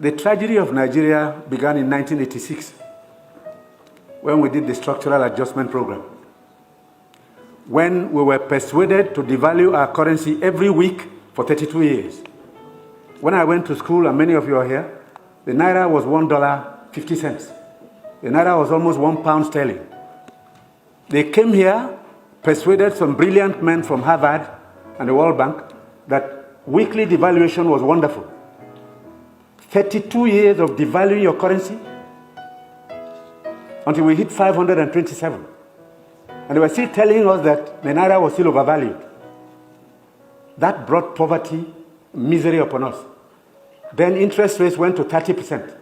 The tragedy of Nigeria began in 1986 when we did the structural adjustment program. When we were persuaded to devalue our currency every week for 32 years. When I went to school, and many of you are here, the Naira was $1.50. The Naira was almost £1 sterling. They came here, persuaded some brilliant men from Harvard and the World Bank that weekly devaluation was wonderful. 32 years of devaluing your currency until we hit 527. And they were still telling us that the Naira was still overvalued. That brought poverty, misery upon us. Then interest rates went to 30%.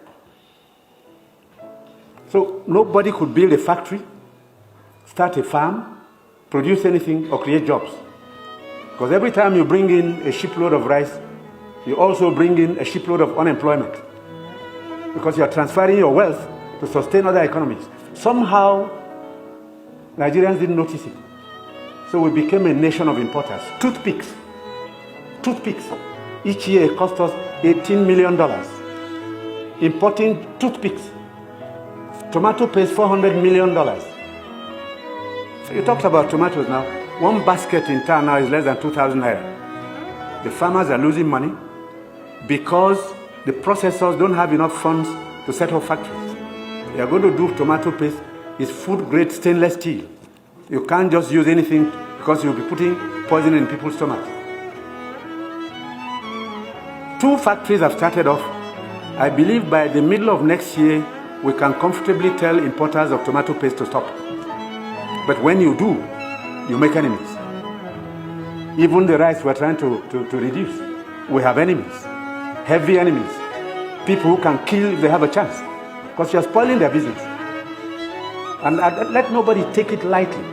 So nobody could build a factory, start a farm, produce anything, or create jobs. Because every time you bring in a shipload of rice, you also bring in a shipload of unemployment. Because you are transferring your wealth to sustain other economies. Somehow, Nigerians didn't notice it. So we became a nation of importers. Toothpicks. Each year it cost us $18 million. Importing toothpicks. Tomato paste, $400 million. So you talked about tomatoes now. One basket in town now is less than 2,000 naira. The farmers are losing money because the processors don't have enough funds to set up factories. They are going to do tomato paste. It's food-grade stainless steel. You can't just use anything because you'll be putting poison in people's stomachs. 2 factories have started off. I believe by the middle of next year, we can comfortably tell importers of tomato paste to stop. But when you do, you make enemies. Even the rice we're trying to reduce, we have enemies, heavy enemies, people who can kill if they have a chance, because you're spoiling their business. And let nobody take it lightly.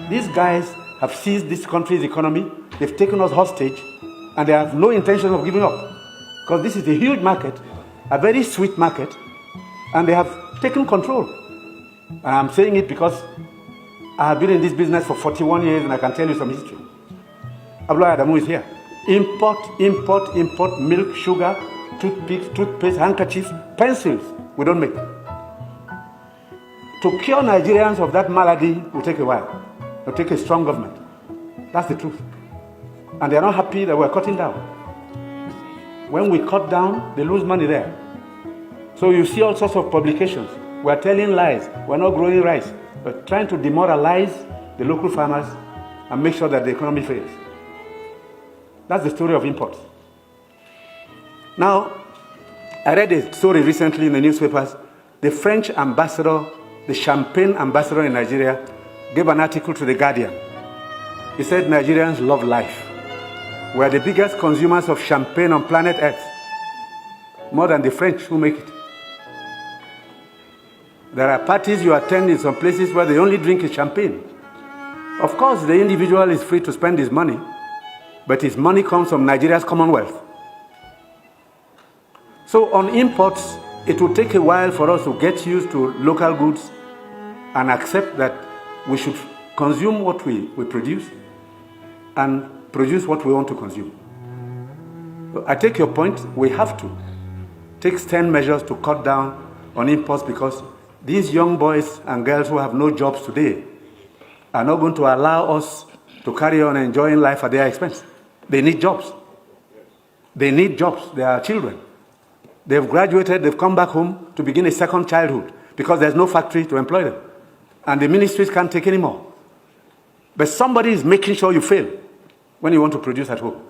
These guys have seized this country's economy, they've taken us hostage, and they have no intention of giving up. Because this is a huge market, a very sweet market, and they have taken control. And I'm saying it because I have been in this business for 41 years and I can tell you some history. Abdullah Adamu is here. Import milk, sugar, toothpicks, toothpaste, handkerchiefs, pencils. We don't make. To cure Nigerians of that malady will take a while. It will take a strong government. That's the truth. And they are not happy that we're cutting down. When we cut down, they lose money there. So you see all sorts of publications. We're telling lies. We're not growing rice. We're trying to demoralize the local farmers and make sure that the economy fails. That's the story of imports. Now, I read a story recently in the newspapers. The French ambassador, the champagne ambassador in Nigeria, gave an article to The Guardian. He said Nigerians love life. We're the biggest consumers of champagne on planet Earth, more than the French who make it. There are parties you attend in some places where they only drink champagne. Of course, the individual is free to spend his money, but his money comes from Nigeria's commonwealth. So on imports, it will take a while for us to get used to local goods and accept that we should consume what we produce and produce what we want to consume. So I take your point. We have to take stern measures to cut down on imports because these young boys and girls who have no jobs today are not going to allow us to carry on enjoying life at their expense. They need jobs. They need jobs. They are children. They've graduated, they've come back home to begin a second childhood because there's no factory to employ them. And the ministries can't take any more. But somebody is making sure you fail when you want to produce at home.